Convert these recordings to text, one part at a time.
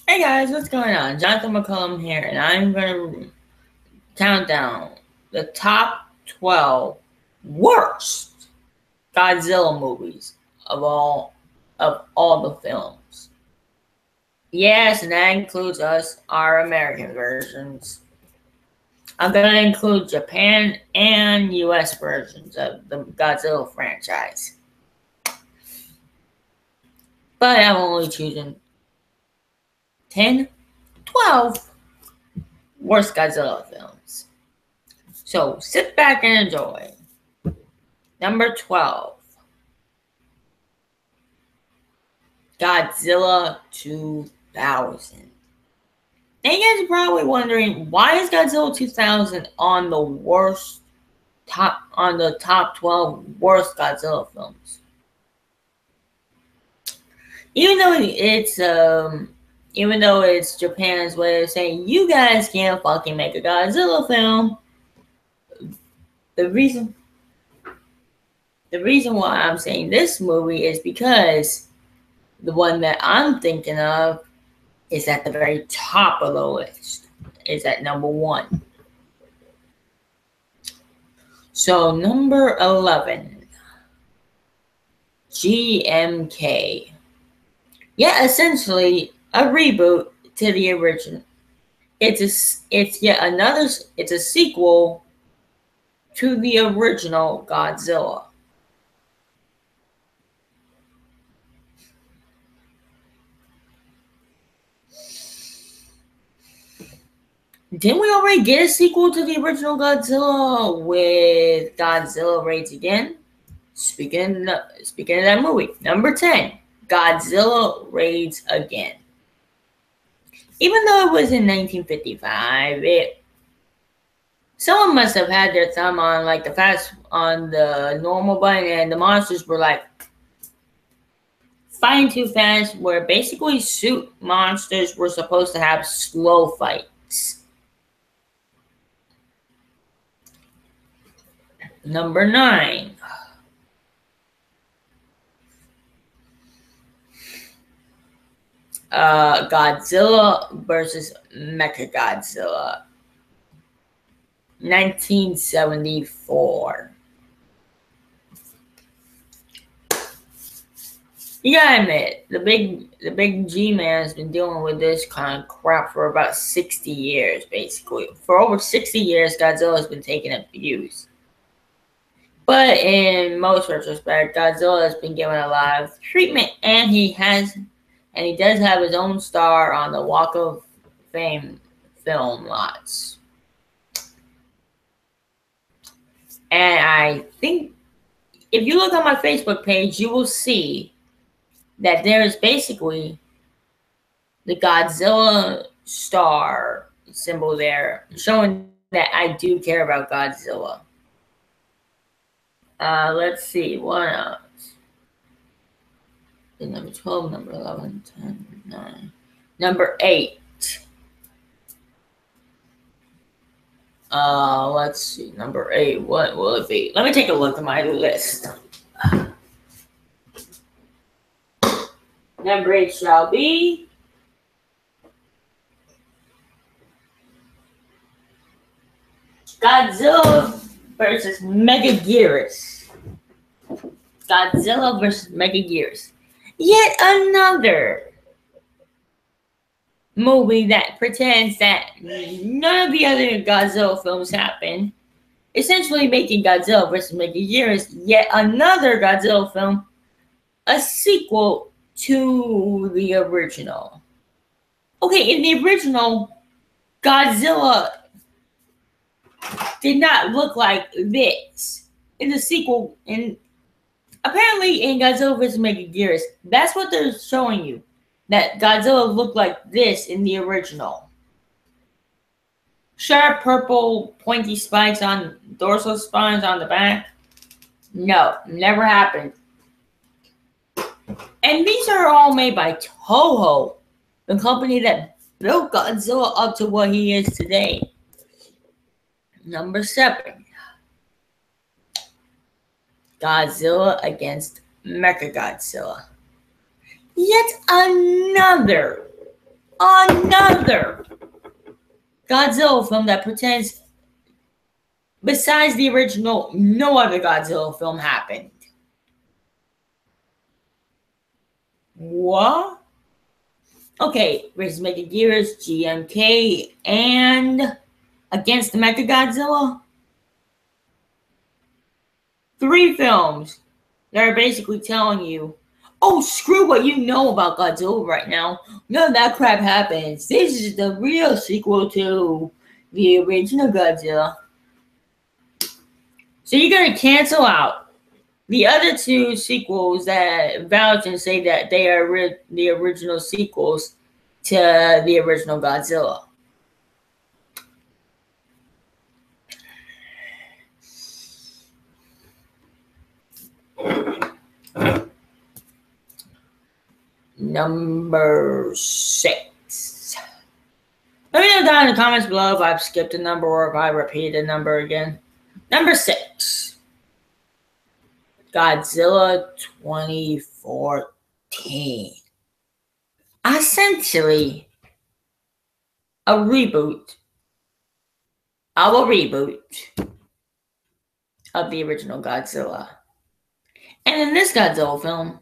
Hey guys, what's going on? Jonathan McCullum here, and I'm going to count down the top 12 worst Godzilla movies of all the films. Yes, and that includes us, our American versions. I'm going to include Japan and US versions of the Godzilla franchise. But I'm only choosing 10, 12 worst Godzilla films. So sit back and enjoy. Number 12, Godzilla 2000. Now you guys are probably wondering, why is Godzilla 2000 on the top 12 worst Godzilla films? Even though it's Japan's way of saying you guys can't fucking make a Godzilla film, the reason why I'm saying this movie is because the one that I'm thinking of is at the very top of the list. Is at number 1. So number 11, GMK. Yeah, essentially a reboot to the original. It's a sequel to the original Godzilla. Didn't we already get a sequel to the original Godzilla with Godzilla Raids Again? Speaking of that movie, number 10, Godzilla Raids Again. Even though it was in 1955, someone must have had their thumb on the normal button, and the monsters were like fighting too fast. Where basically suit monsters were supposed to have slow fights. Number 9. Godzilla versus Mechagodzilla, 1974. You gotta admit, the big G-Man has been dealing with this kind of crap for about 60 years, basically. For over 60 years, Godzilla has been taking abuse. But in most retrospect, Godzilla has been given a lot of treatment, and he does have his own star on the Walk of Fame film lots. And I think if you look on my Facebook page, you will see that there is basically the Godzilla star symbol there, showing that I do care about Godzilla. Let's see, what else? Number 12, number 11, 10, 9. Number 8. Let's see, number 8, what will it be? Let me take a look at my list. Number 8 shall be Godzilla versus Megaguirus. Godzilla versus Megaguirus. Yet another movie that pretends that none of the other Godzilla films happened, essentially making Godzilla vs. Megaguirus yet another Godzilla film, a sequel to the original. Okay, in the original, Godzilla did not look like this. In the sequel, apparently in Godzilla vs. Megaguirus, that's what they're showing you. That Godzilla looked like this in the original. Sharp purple pointy spikes on dorsal spines on the back. No, never happened. And these are all made by Toho, the company that built Godzilla up to what he is today. Number 7. Godzilla against Mechagodzilla. Yet another Another Godzilla film that pretends, besides the original, no other Godzilla film happened. What? Okay, versus Mechagears, GMK, and against the Mechagodzilla. 3 films that are basically telling you, oh, screw what you know about Godzilla right now. None of that crap happens. This is the real sequel to the original Godzilla. So you're going to cancel out the other 2 sequels that vouch and say that they are the original sequels to the original Godzilla. Number 6. Let me know down in the comments below if I've skipped a number or if I repeated a number again. Number 6. Godzilla 2014. Essentially, a reboot of the original Godzilla. And in this Godzilla film,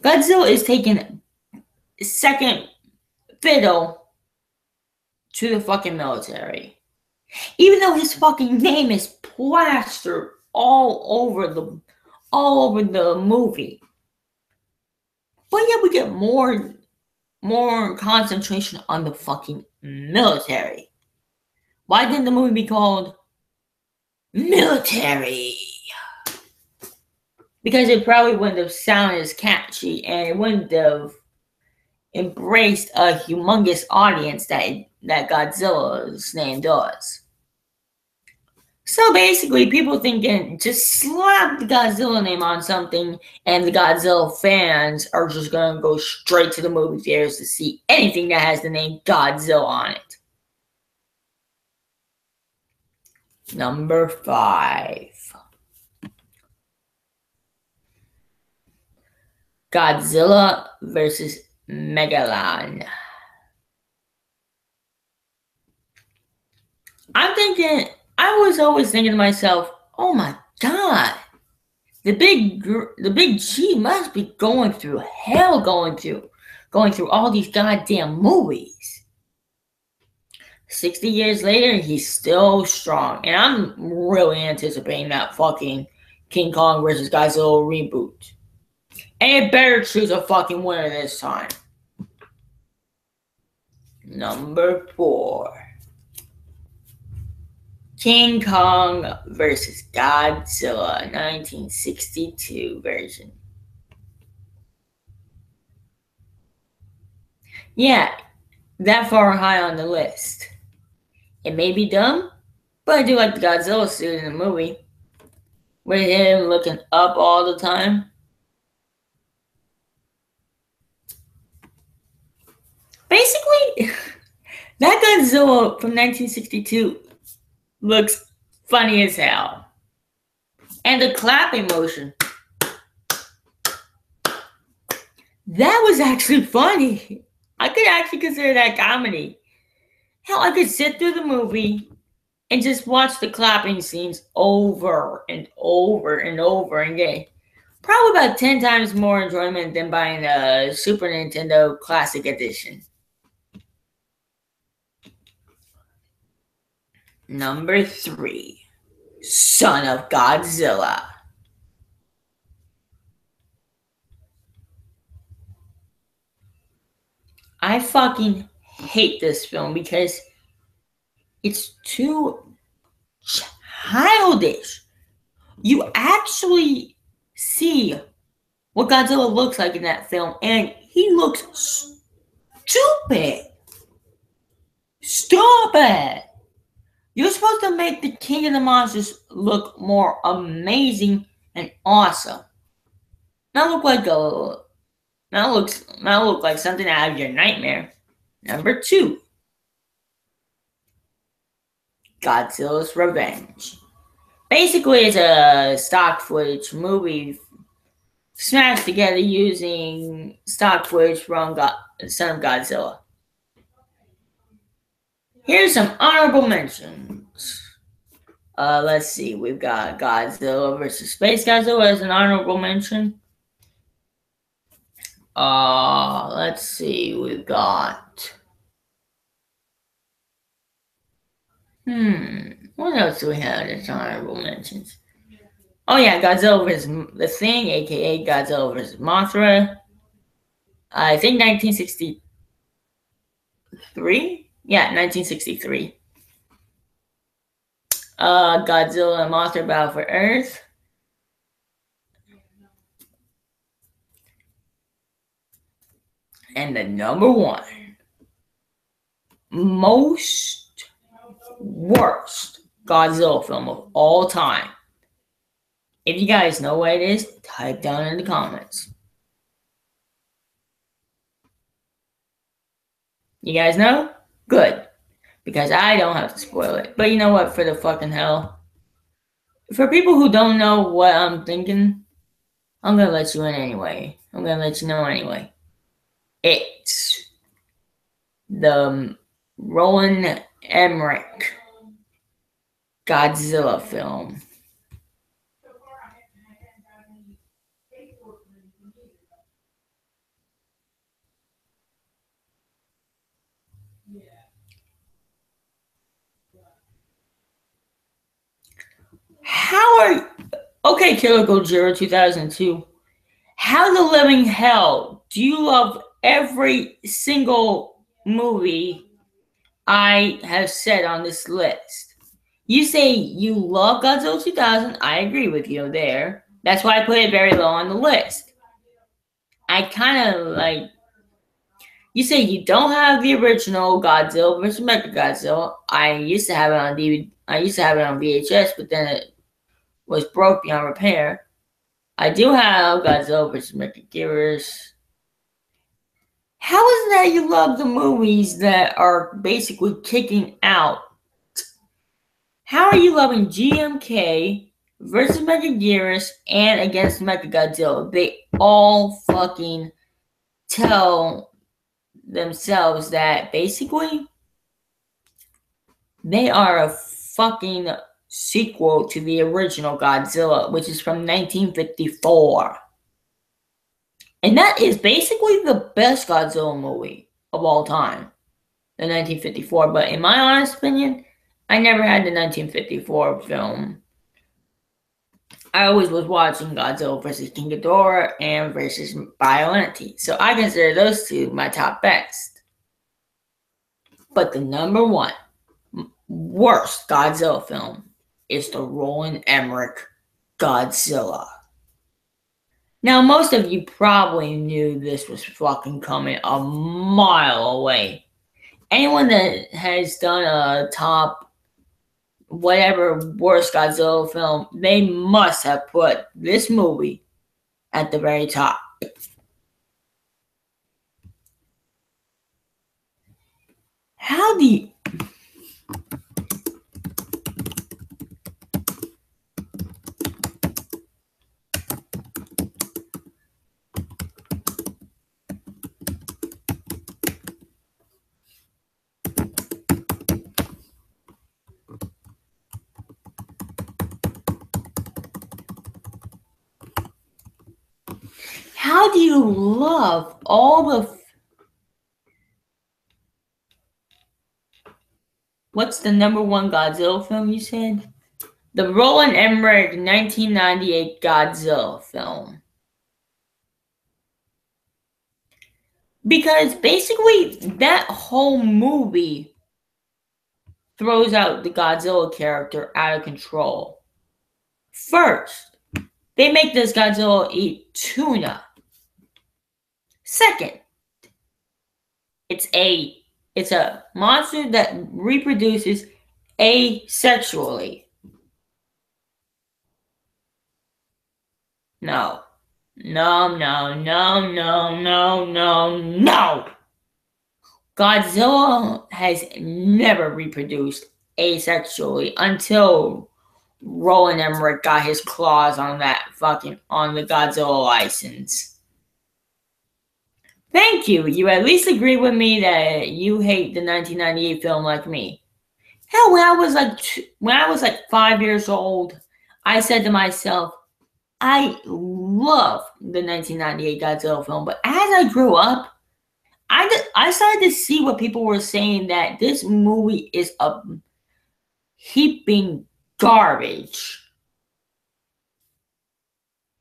Godzilla is taking second fiddle to the fucking military. Even though his fucking name is plastered all over the movie. But yet we get more concentration on the fucking military. Why didn't the movie be called Military? Because it probably wouldn't have sounded as catchy and it wouldn't have embraced a humongous audience that Godzilla's name does. So basically, people thinking just slap the Godzilla name on something and the Godzilla fans are just going to go straight to the movie theaters to see anything that has the name Godzilla on it. Number 5. Godzilla versus Megalon. I was always thinking to myself, oh my god, the big G must be going through hell, going through all these goddamn movies. 60 years later, he's still strong, and I'm really anticipating that fucking King Kong versus Godzilla reboot. And it better choose a fucking winner this time. Number 4. King Kong versus Godzilla, 1962 version. Yeah, that far high on the list. It may be dumb, but I do like the Godzilla suit in the movie. With him looking up all the time. Basically, that Godzilla from 1962 looks funny as hell. And the clapping motion. That was actually funny. I could actually consider that comedy. Hell, I could sit through the movie and just watch the clapping scenes over and over and over and get probably about 10 times more enjoyment than buying a Super Nintendo Classic Edition. Number 3. Son of Godzilla. I fucking hate this film because it's too childish. You actually see what Godzilla looks like in that film, and he looks stupid. Stop it. You're supposed to make the King of the Monsters look more amazing and awesome. Not look like something out of your nightmare. Number 2. Godzilla's Revenge. Basically, it's a stock footage movie smashed together using stock footage from Son of Godzilla. Here's some honorable mentions. Let's see. We've got Godzilla versus Space Godzilla as an honorable mention. Let's see. We've got. What else do we have as honorable mentions? Oh yeah, Godzilla vs. The Thing, aka Godzilla vs. Mothra. I think 1963. Yeah, 1963. Godzilla and Mothra Battle for Earth. And the number one most worst Godzilla film of all time. If you guys know what it is, type down in the comments. You guys know? Good. Because I don't have to spoil it. But you know what? For the fucking hell. For people who don't know what I'm thinking, I'm going to let you in anyway. I'm going to let you know anyway. It's the Roland Emmerich Godzilla film. How are... Okay, Killer Gojira 2002. How the living hell do you love every single movie I have said on this list? You say you love Godzilla 2000. I agree with you there. That's why I put it very low on the list. I kind of like... You say you don't have the original Godzilla vs. Mechagodzilla. I used to have it on DVD. I used to have it on VHS, but then it was broke beyond repair. I do have Godzilla vs. Mechagodzilla. How is it that you love the movies that are basically kicking out? How are you loving GMK versus Mechagodzilla and against Mechagodzilla? They all fucking tell themselves that basically they are a fucking sequel to the original Godzilla, which is from 1954. And that is basically the best Godzilla movie of all time, the 1954. But in my honest opinion, I never had the 1954 film. I always was watching Godzilla vs. King Ghidorah and versus Biollante. So I consider those two my top best. But the number one worst Godzilla film is the Roland Emmerich Godzilla. Now, most of you probably knew this was fucking coming a mile away. Anyone that has done a top whatever worst Godzilla film, they must have put this movie at the very top. How do you... How do you love all the... What's the number one Godzilla film you said? The Roland Emmerich 1998 Godzilla film. Because basically that whole movie throws out the Godzilla character out of control. First, they make this Godzilla eat tuna. Second, it's a monster that reproduces asexually. No. Godzilla has never reproduced asexually until Roland Emmerich got his claws on the Godzilla license. Thank you. You at least agree with me that you hate the 1998 film like me. Hell, when I was like 5 years old, I said to myself, I love the 1998 Godzilla film, but as I grew up, I started to see what people were saying, that this movie is a heaping garbage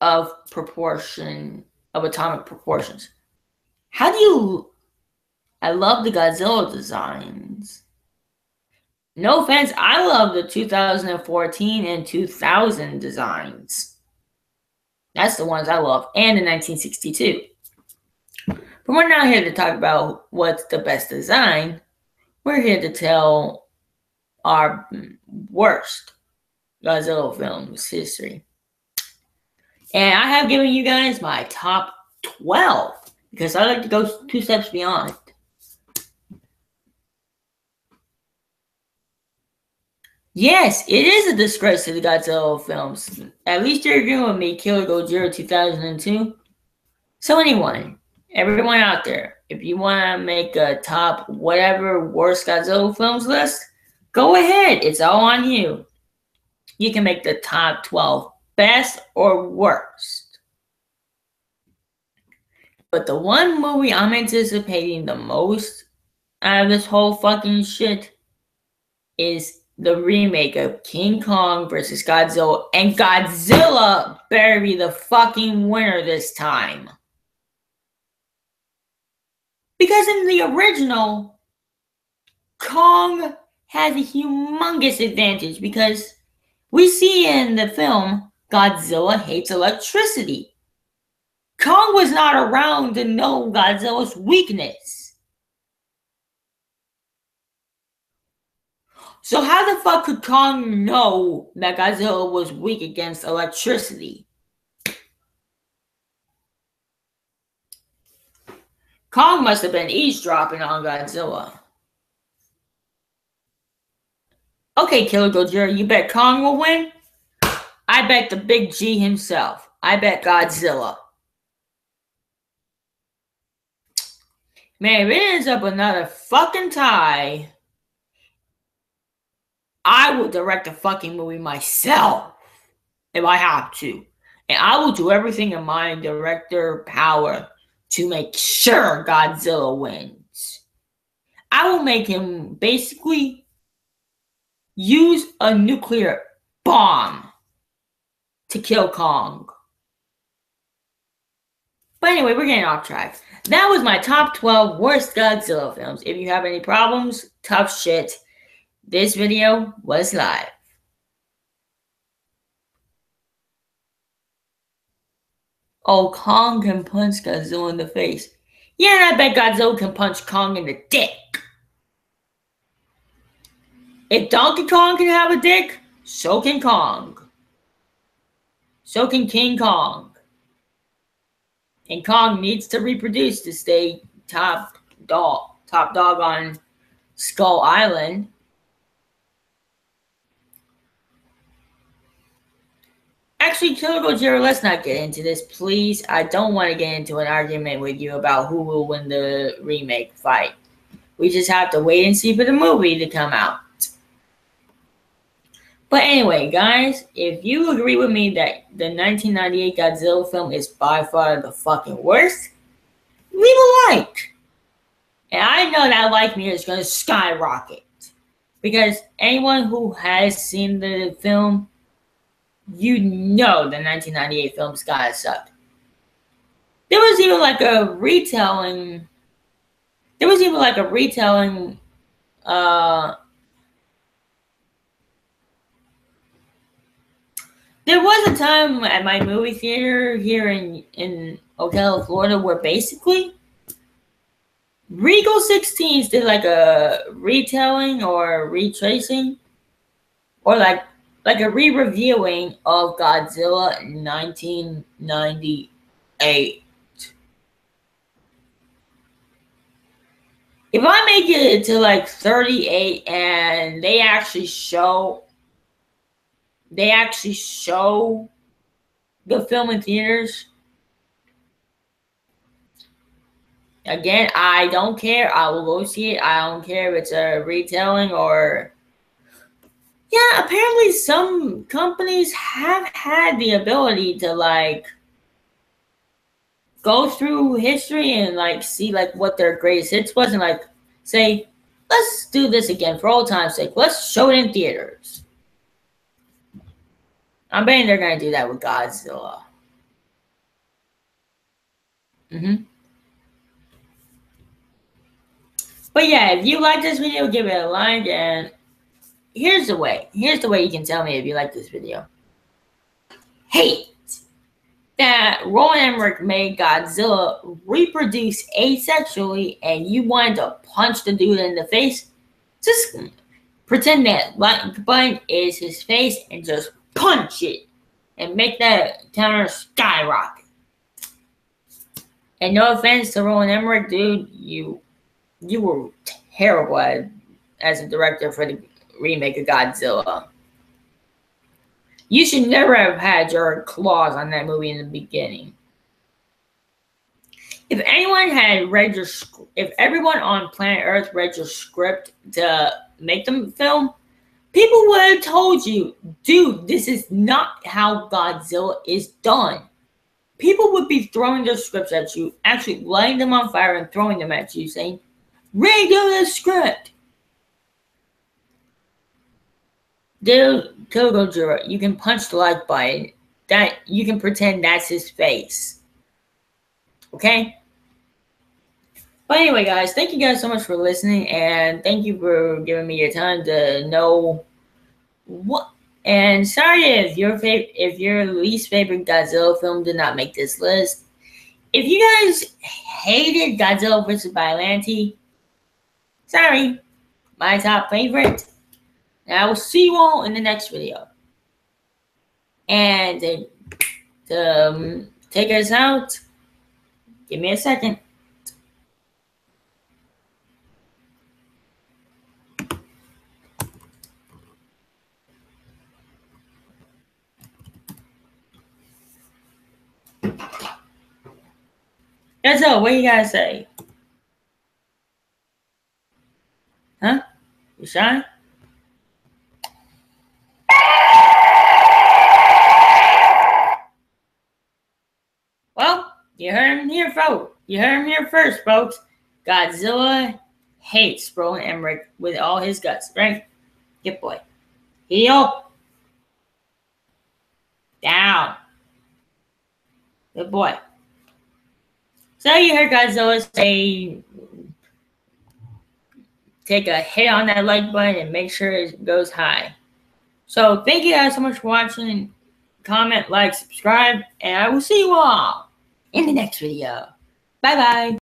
of atomic proportions. How do you? I love the Godzilla designs. No offense, I love the 2014 and 2000 designs. That's the ones I love, and the 1962. But we're not here to talk about what's the best design. We're here to tell our worst Godzilla films history. And I have given you guys my top 12 because I like to go 2 steps beyond. Yes, it is a disgrace to the Godzilla films. At least you're agreeing with me, Killer Godzilla 2002. So anyway, everyone out there, if you want to make a top whatever worst Godzilla films list, go ahead. It's all on you. You can make the top 12 best or worst. But the one movie I'm anticipating the most out of this whole fucking shit is the remake of King Kong vs. Godzilla. And Godzilla better be the fucking winner this time. Because in the original, Kong has a humongous advantage because we see in the film Godzilla hates electricity. Kong was not around to know Godzilla's weakness. So how the fuck could Kong know that Godzilla was weak against electricity? Kong must have been eavesdropping on Godzilla. Okay, Killer Godzilla, you bet Kong will win? I bet the big G himself. I bet Godzilla. Man, if it ends up another fucking tie, I will direct a fucking movie myself if I have to. And I will do everything in my director power to make sure Godzilla wins. I will make him basically use a nuclear bomb to kill Kong. But anyway, we're getting off track. That was my top 12 worst Godzilla films. If you have any problems, tough shit. This video was live. Oh, Kong can punch Godzilla in the face. Yeah, and I bet Godzilla can punch Kong in the dick. If Donkey Kong can have a dick, so can Kong. So can King Kong. And Kong needs to reproduce to stay top dog on Skull Island. Actually, Killer Godzilla, let's not get into this, please. I don't want to get into an argument with you about who will win the remake fight. We just have to wait and see for the movie to come out. But anyway, guys, if you agree with me that the 1998 Godzilla film is by far the fucking worst, leave a like. And I know that like meter is going to skyrocket. Because anyone who has seen the film, you know the 1998 film's gotta suck. There was even like a retelling. There was a time at my movie theater here in Ocala, Florida, where basically Regal 16s did like a retelling or retracing or like a re-reviewing of Godzilla in 1998. If I make it to like 38 and they actually show the film in theaters, Again, I don't care. I will go see it. I don't care if it's a retelling or... Yeah, apparently some companies have had the ability to, like, go through history and, like, see, like, what their greatest hits was and, like, say, let's do this again for old time's sake. Let's show it in theaters. I'm betting they're going to do that with Godzilla. But yeah, if you like this video, give it a like, and here's the way. Here's the way you can tell me if you like this video. Hate that Roland Emmerich made Godzilla reproduce asexually and you wanted to punch the dude in the face. Just pretend that like button is his face and just punch it and make that counter skyrocket. And no offense to Roland Emmerich, dude, you were terrible as a director for the remake of Godzilla. You should never have had your claws on that movie in the beginning. If anyone had read your, if everyone on planet Earth read your script to make the film, people would have told you, dude, this is not how Godzilla is done. People would be throwing their scripts at you, actually lighting them on fire and throwing them at you, saying, redo the script. Dude, Godzilla, you can punch the like button. That you can pretend that's his face. Okay? But anyway, guys, thank you guys so much for listening, and thank you for giving me your time to know what. And sorry if your least favorite Godzilla film did not make this list. If you guys hated Godzilla vs. Biollante, sorry, my top favorite. And I will see you all in the next video. And to take us out, give me a second. Godzilla, what you gotta say? Huh? You shy? Well, you heard him here, folks. You heard him here first, folks. Godzilla hates Roland Emmerich with all his guts, right? Good boy. Heel. Down. Good boy. So you heard Godzilla say, take a hit on that like button and make sure it goes high. So thank you guys so much for watching. Comment, like, subscribe, and I will see you all in the next video. Bye-bye.